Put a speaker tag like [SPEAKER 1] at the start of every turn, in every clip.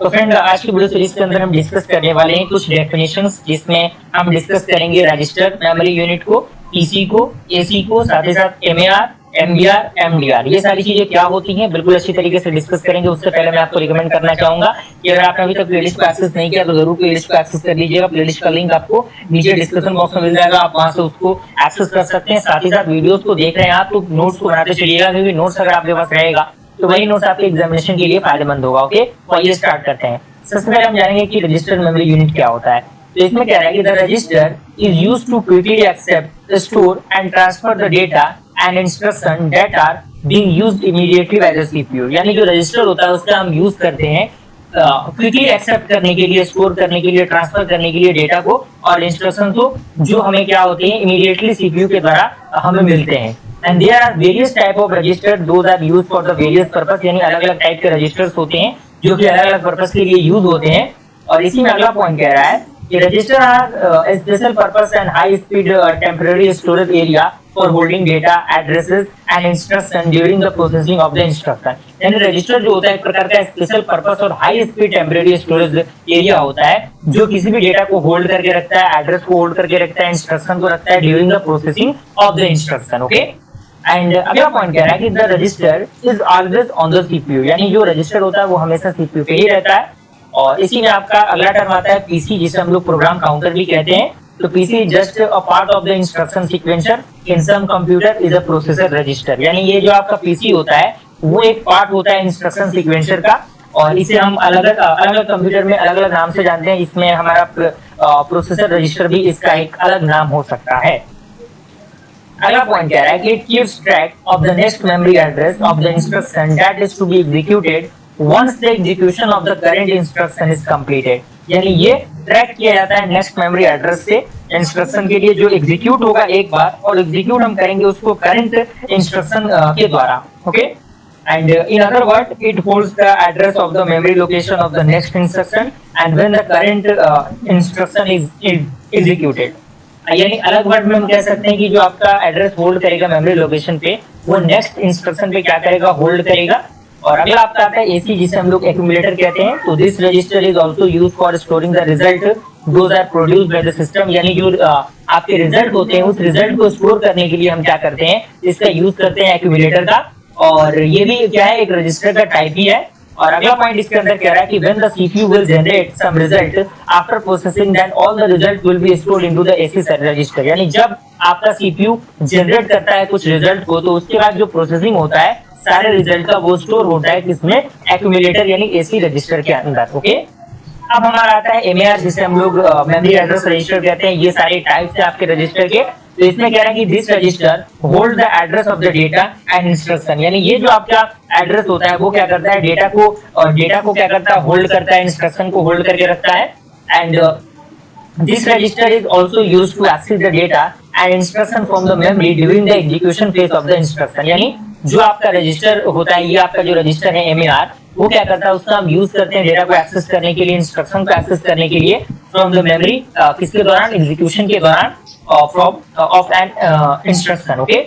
[SPEAKER 1] तो फ्रेंड, आज की वीडियो सीरीज के अंदर हम डिस्कस करने वाले हैं कुछ डेफिनेशंस, जिसमें हम डिस्कस करेंगे रजिस्टर मेमोरी यूनिट को, पीसी को, एसी को, साथ ही साथ एमएआर, एमबीआर, एमडीआर, ये सारी चीजें क्या होती हैं बिल्कुल अच्छी तरीके से डिस्कस करेंगे। उससे पहले मैं आपको रिकमेंड करना चाहूंगा कि अगर आपने अभी तक प्लेलिस्ट को एक्सेस नहीं किया तो जरूर प्लेलिस्ट को एक्सेस कर लीजिएगा। प्लेलिस्ट का लिंक आपको नीचे डिस्क्रिप्शन बॉक्स में मिल जाएगा, आप वहां से उसको एक्सेस कर सकते हैं। साथ ही साथ वीडियोस को देख रहे हैं आप तो नोट्स को बनाते चलिएगा, क्योंकि नोट्स अगर आपके पास रहेगा तो वही नोट्स आपके एग्जामिनेशन के लिए फायदेमंद होगा। ओके, तो आइए स्टार्ट करते हैं। सबसे पहले हम जानेंगे कि रजिस्टर मेमोरी यूनिट क्या होता है। तो इसमें क्या है कि the register is used to quickly accept, store and transfer the data and instruction that are being used immediately by the CPU. यानी जो रजिस्टर होता है उसका हम यूज करते हैं क्विकली एक्सेप्ट करने के लिए, स्टोर करने के लिए, ट्रांसफर करने के लिए डेटा को और इंस्ट्रक्शन को, जो हमें क्या होते हैं इमीडिएटली सीपीयू के द्वारा हमें मिलते हैं। And there are various type of register, those are used for the various purpose. यानी अलग अलग टाइप के रजिस्टर्स होते हैं जो कि अलग अलग पर्पस के लिए यूज होते हैं। और इसी में अगला पॉइंट कह रहा है कि register are special purpose and high speed temporary storage area for holding data, addresses and instruction during the processing of the instruction. यानी रजिस्टर जो होता है एक प्रकार का स्पेशल पर्पस और high speed temporary storage area होता है, जो किसी भी डेटा को होल्ड करके रखता है, एड्रेस को होल्ड करके रखता है, इंस्ट्रक्शन को रखता है during the processing of the instruction. Okay, and अगला पॉइंट कह रहा है कि the register is always on the CPU. यानी जो रजिस्टर होता है वो हमेशा सीपीयू पे ही रहता है। और इसी में आपका अगला टर्म आता है पीसी, जिसे हम लोग प्रोग्राम काउंटर भी कहते हैं। तो PC just a part of the instruction sequencer in some computer is a processor register. यानी ये जो आपका पीसी होता है वो एक पार्ट होता है इंस्ट्रक्शन सीक्वेंसर का, और इसे हम अलग अलग कंप्यूटर में अलग अलग नाम से जानते हैं। इसमें हमारा प्रोसेसर रजिस्टर भी इसका एक अलग नाम हो सकता है। अगला पॉइंट कह रहा है कि it keeps track of the next memory address of the instruction that is to be executed once the execution of the current instruction is completed. यानी ये ट्रैक किया जाता है नेक्स्ट मेमोरी एड्रेस से इंस्ट्रक्शन के लिए जो एग्जीक्यूट होगा एक बार, और एग्जीक्यूट हम करेंगे उसको करंट इंस्ट्रक्शन के द्वारा। Okay, and in other word it holds the address of the memory location of the next instruction and when the current instruction is executed. यानी अलग वर्ड में हम कह सकते हैं कि जो आपका एड्रेस होल्ड करेगा मेमोरी लोकेशन पे, वो नेक्स्ट इंस्ट्रक्शन पे क्या करेगा, होल्ड करेगा। और अगला आपका आता है एसी, जिसे हम लोग एक्यूमुलेटर कहते हैं। तो this register is also used for storing the result those are produced by the system. यानी जो आपके रिजल्ट होते हैं उस रिजल्ट को स्टोर करने के लिए हम क्या करते हैं, इसका यूज करते हैं एक्यूमुलेटर का। और ये भी क्या है, एक रजिस्टर का टाइप ही है। और अगला पॉइंट इसके अंदर कह रहा है कि when the CPU will generate some result after processing, then all the result will be stored into the AC register। यानी जब आपका CPU जनरेट करता है कुछ रिजल्ट को, तो उसके बाद जो प्रोसेसिंग होता है सारे रिजल्ट का वो स्टोर होता है किसमें, एक्यूमुलेटर यानी AC रजिस्टर के अंदर। ओके, अब हमारा आता है एमएआर, जिसे हम लोग मेमोरी एड्रेस रजिस्टर कहते हैं। ये सारे टाइप्स है आपके रजिस्टर के। तो इसमें कह रहा है कि this register hold the address of the data and instruction. यानी ये जो आपका एड्रेस होता है वो क्या करता है, डेटा को क्या करता है, होल्ड करता है, इंस्ट्रक्शन को होल्ड करके रखता है। And this register is also used to access the data and instruction from the memory during the execution phase of the instruction. यानी जो आपका रजिस्टर होता है, ये आपका जो रजिस्टर है एमएआर, वो क्या करता है, उसका हम यूज करते हैं डेटा को एक्सेस करने के लिए, इंस्ट्रक्शन को एक्सेस करने के लिए फ्रॉम द मेमोरी, किसके दौरान, एग्जीक्यूशन के दौरान ऑफ एन इंस्ट्रक्शन। ओके,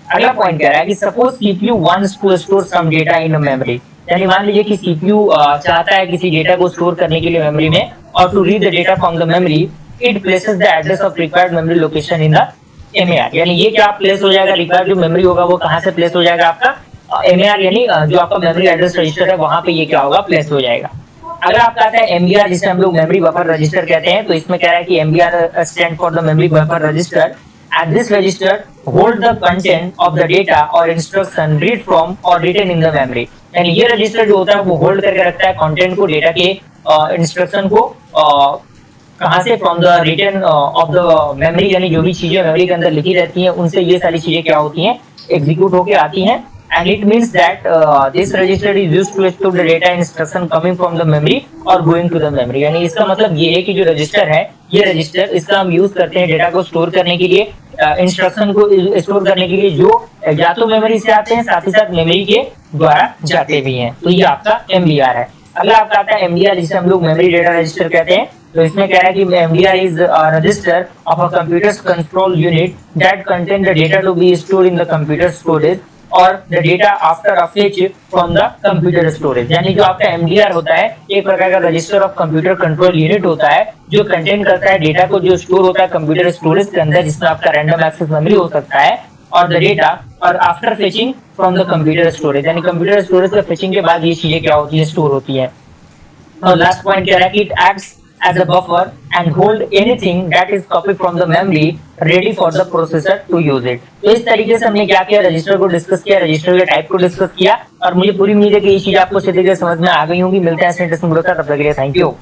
[SPEAKER 1] अगला पॉइंट कह रहा है कि suppose CPU wants to store some data in memory. यानी मान लीजिए कि सीपीयू चाहता है किसी डेटा को स्टोर करने के लिए मेमोरी में, और to read the data from the memory it places the address of required memory location in the MAR. यानी ये क्या प्लेस हो जाएगा, रिक्वायर्ड जो मेमोरी होगा वो कहां से प्लेस हो जाएगा, आपका एमएआर यानी जो आपका मेमोरी एड्रेस रजिस्टर है वहां पे ये क्या होगा, प्लेस हो जाएगा। अगर आपका आता है एमबीआर, जिसे हम लोग मेमोरी बफर रजिस्टर कहते हैं। तो इसमें कह रहा है कि MBR stand for the memory buffer register and this register hold the content of the data और इंस्ट्रक्शन रीड फ्रॉम और रिटन इन द मेमोरी। यानी ये रजिस्टर जो होता है वो होल्ड करके रखता है कंटेंट को, डेटा के इंस्ट्रक्शन को, कहां से, from the written of the memory. यानी जो भी चीजें मेमोरी के अंदर लिखी रहती हैं उनसे ये सारी चीजें क्या होती हैं, एग्जीक्यूट होके आती हैं। And it means that this register is used to store the data instruction coming from the memory or going to the memory। यानी इसका मतलब ये है कि जो रजिस्टर है, ये रजिस्टर इसका हम यूज करते हैं डेटा को स्टोर करने के लिए, इंस्ट्रक्शन को स्टोर करने के लिए, जो या तो मेमोरी से आते हैं साथ ही साथ मेमोरी के द्वारा जाते भी हैं। तो ये आपका एमडीआर है। अगला आपका आता है एमडीआर, जिसे हम लोग मेमोरी डेटा रजिस्टर कहते हैं। तो इसमें कह रहा है कि MDR is register of a computer control unit that contain the data to be stored in the computer storage और the data after a fetch from the computer storage. यानी जो आपका एमडीआर होता है एक प्रकार का register of computer control unit होता है जो कंटेन करता है डेटा को जो स्टोर होता है कंप्यूटर स्टोरेज के अंदर, जिसमें आपका रैंडम एक्सेस मेमोरी हो सकता है, और द डेटा और after fetching from the computer storage, यानी कंप्यूटर स्टोरेज के फेचिंग के बाद ये चीजें क्या होती है, स्टोर होती है। और लास्ट पॉइंट क्या है कि it acts as a buffer and hold anything that is copied from the memory ready for the processor to use it। तो इस तरीके से हमने क्या किया, रजिस्टर को डिस्कस किया, रजिस्टर के टाइप को डिस्कस किया, और मुझे पूरी उम्मीद है कि ये चीज आपको अच्छे तरीके से समझ में आ गई होंगी। मिलते हैं तब तक के लिए थैंक यू।